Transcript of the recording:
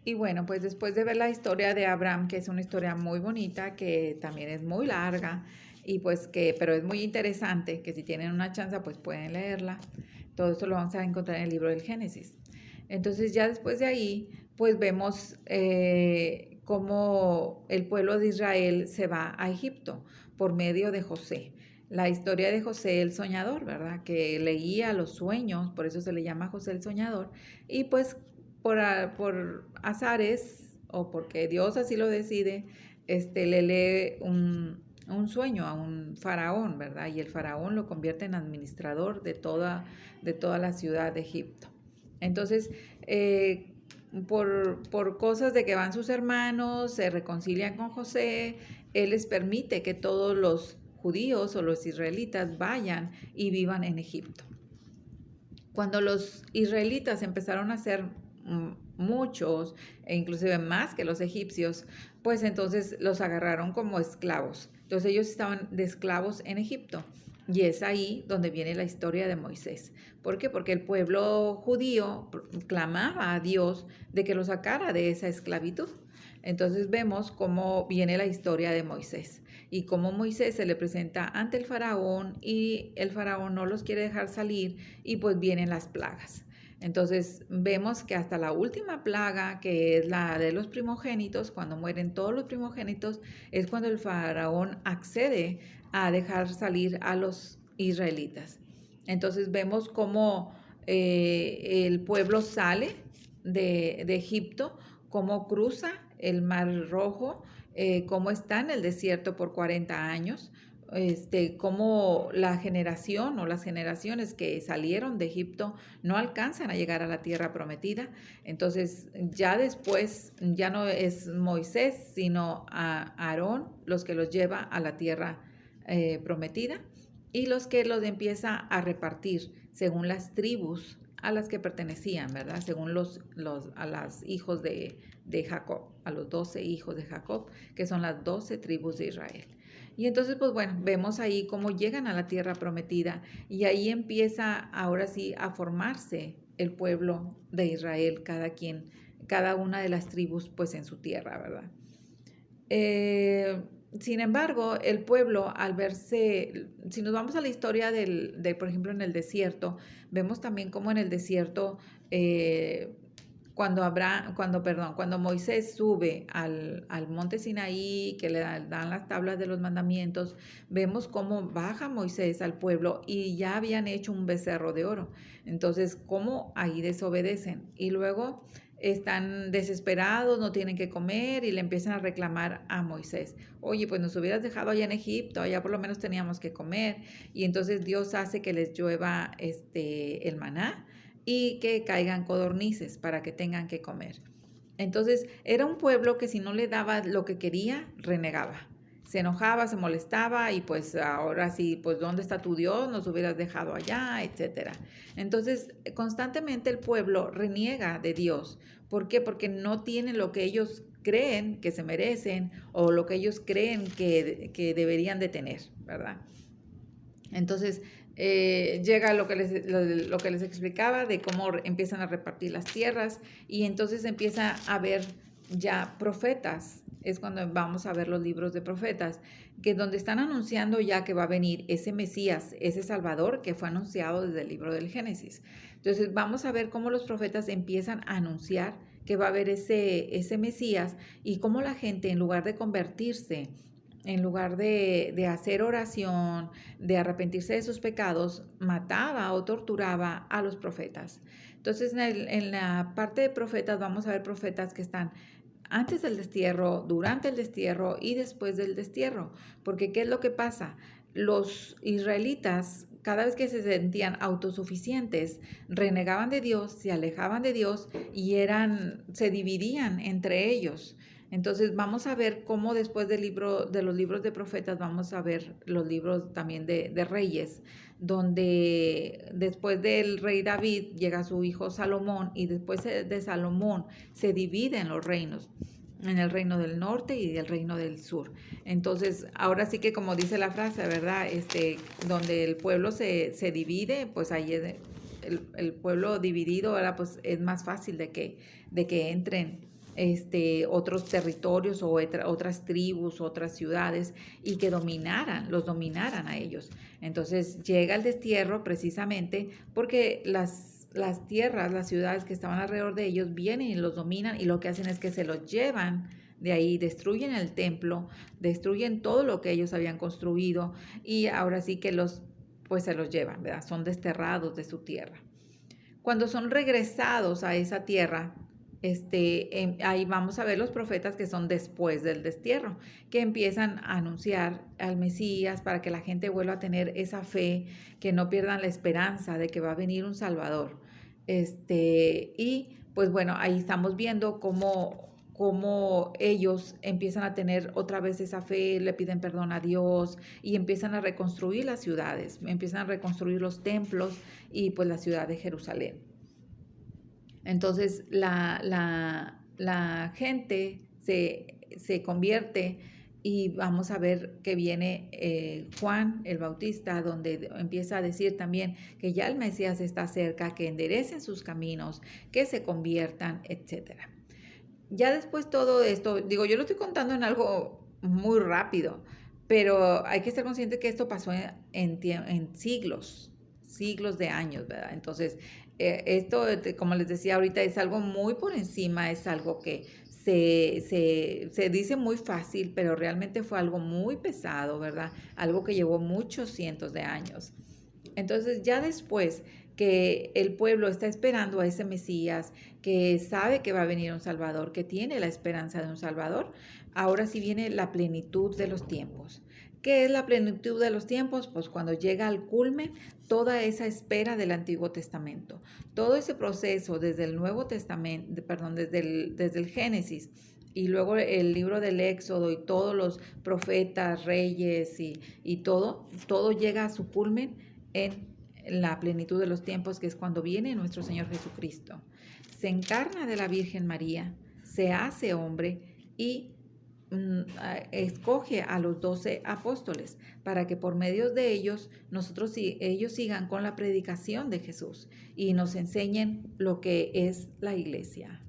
Y bueno, pues después de ver la historia de Abraham, que es una historia muy bonita, que también es muy larga, y pues pero es muy interesante, que si tienen una chance, pues pueden leerla. Todo esto lo vamos a encontrar en el libro del Génesis. Entonces ya después de ahí, pues vemos cómo el pueblo de Israel se va a Egipto por medio de José. La historia de José el soñador, ¿verdad? Que leía los sueños, por eso se le llama José el soñador, y pues por azares o porque Dios así lo decide, le lee un sueño a un faraón, ¿verdad? Y el faraón lo convierte en administrador de toda la ciudad de Egipto. Entonces, por cosas de que van sus hermanos, se reconcilian con José, él les permite que todos los judíos o los israelitas vayan y vivan en Egipto. Cuando los israelitas empezaron a ser muchos, e inclusive más que los egipcios, pues entonces los agarraron como esclavos. Entonces ellos estaban de esclavos en Egipto. Y es ahí donde viene la historia de Moisés. ¿Por qué? Porque el pueblo judío clamaba a Dios de que lo sacara de esa esclavitud. Entonces vemos cómo viene la historia de Moisés y cómo Moisés se le presenta ante el faraón y el faraón no los quiere dejar salir y pues vienen las plagas. Entonces vemos que hasta la última plaga, que es la de los primogénitos, cuando mueren todos los primogénitos, es cuando el faraón accede a dejar salir a los israelitas. Entonces vemos cómo el pueblo sale de Egipto, cómo cruza el Mar Rojo, cómo está en el desierto por 40 años, cómo la generación o las generaciones que salieron de Egipto no alcanzan a llegar a la tierra prometida. Entonces ya después ya no es Moisés, sino a Aarón los que los lleva a la tierra prometida y los que los empieza a repartir según las tribus a las que pertenecían, ¿verdad? Según a los hijos de Jacob, a los 12 hijos de Jacob, que son las 12 tribus de Israel. Y entonces, pues bueno, vemos ahí cómo llegan a la tierra prometida y ahí empieza ahora sí a formarse el pueblo de Israel, cada una de las tribus, pues en su tierra, ¿verdad? Sin embargo, el pueblo al verse, si nos vamos a la historia por ejemplo, en el desierto, vemos también cómo en el desierto, cuando Moisés sube al monte Sinaí, que le dan las tablas de los mandamientos, vemos cómo baja Moisés al pueblo y ya habían hecho un becerro de oro. Entonces, cómo ahí desobedecen. Y luego están desesperados, no tienen que comer y le empiezan a reclamar a Moisés. Oye, pues nos hubieras dejado allá en Egipto, allá por lo menos teníamos que comer. Y entonces Dios hace que les llueva el maná y que caigan codornices para que tengan que comer. Entonces era un pueblo que si no le daba lo que quería, renegaba. Se enojaba, se molestaba y pues ahora sí, pues ¿dónde está tu Dios? Nos hubieras dejado allá, etcétera. Entonces constantemente el pueblo reniega de Dios. ¿Por qué? Porque no tienen lo que ellos creen que se merecen o lo que ellos creen que deberían de tener, ¿verdad? Entonces llega lo que les explicaba de cómo empiezan a repartir las tierras y entonces empieza a haber ya profetas. Es cuando vamos a ver los libros de profetas, que donde están anunciando ya que va a venir ese Mesías, ese Salvador que fue anunciado desde el libro del Génesis. Entonces vamos a ver cómo los profetas empiezan a anunciar que va a haber ese Mesías y cómo la gente en lugar de convertirse, en lugar de hacer oración, de arrepentirse de sus pecados, mataba o torturaba a los profetas. Entonces, en la parte de profetas vamos a ver profetas que están antes del destierro, durante el destierro y después del destierro. Porque ¿qué es lo que pasa? Los israelitas, cada vez que se sentían autosuficientes, renegaban de Dios, se alejaban de Dios y se dividían entre ellos. Entonces vamos a ver cómo después de los libros de profetas vamos a ver los libros también de reyes, donde después del rey David llega su hijo Salomón y después de Salomón se dividen los reinos en el reino del norte y el reino del sur. Entonces, ahora sí que como dice la frase, ¿verdad? Donde el pueblo se divide, pues ahí el pueblo dividido, ahora pues es más fácil de que entren otros territorios o otras tribus, otras ciudades, y que los dominaran a ellos. Entonces llega el destierro precisamente porque las tierras, las ciudades que estaban alrededor de ellos vienen y los dominan, y lo que hacen es que se los llevan de ahí, destruyen el templo, destruyen todo lo que ellos habían construido, y ahora sí que pues se los llevan, ¿verdad? Son desterrados de su tierra. Cuando son regresados a esa tierra, ahí vamos a ver los profetas que son después del destierro, que empiezan a anunciar al Mesías para que la gente vuelva a tener esa fe, que no pierdan la esperanza de que va a venir un Salvador. Y pues bueno, ahí estamos viendo cómo ellos empiezan a tener otra vez esa fe, le piden perdón a Dios y empiezan a reconstruir las ciudades, empiezan a reconstruir los templos y pues la ciudad de Jerusalén. Entonces la gente se convierte, y vamos a ver que viene Juan el Bautista, donde empieza a decir también que ya el Mesías está cerca, que enderecen sus caminos, que se conviertan, etcétera. Ya después todo esto, digo, yo lo estoy contando en algo muy rápido, pero hay que estar consciente que esto pasó en siglos de años, ¿verdad? Entonces, esto, como les decía ahorita, es algo muy por encima, es algo que se dice muy fácil, pero realmente fue algo muy pesado, ¿verdad? Algo que llevó muchos cientos de años. Entonces, ya después que el pueblo está esperando a ese Mesías, que sabe que va a venir un Salvador, que tiene la esperanza de un Salvador, ahora sí viene la plenitud de los tiempos. ¿Qué es la plenitud de los tiempos? Pues cuando llega al culmen toda esa espera del Antiguo Testamento, todo ese proceso desde el Nuevo Testamento, perdón, desde el Génesis, y luego el libro del Éxodo y todos los profetas, reyes y todo llega a su culmen en la plenitud de los tiempos, que es cuando viene nuestro Señor Jesucristo. Se encarna de la Virgen María, se hace hombre y escoge a los 12 apóstoles para que por medio de ellos ellos sigan con la predicación de Jesús y nos enseñen lo que es la iglesia.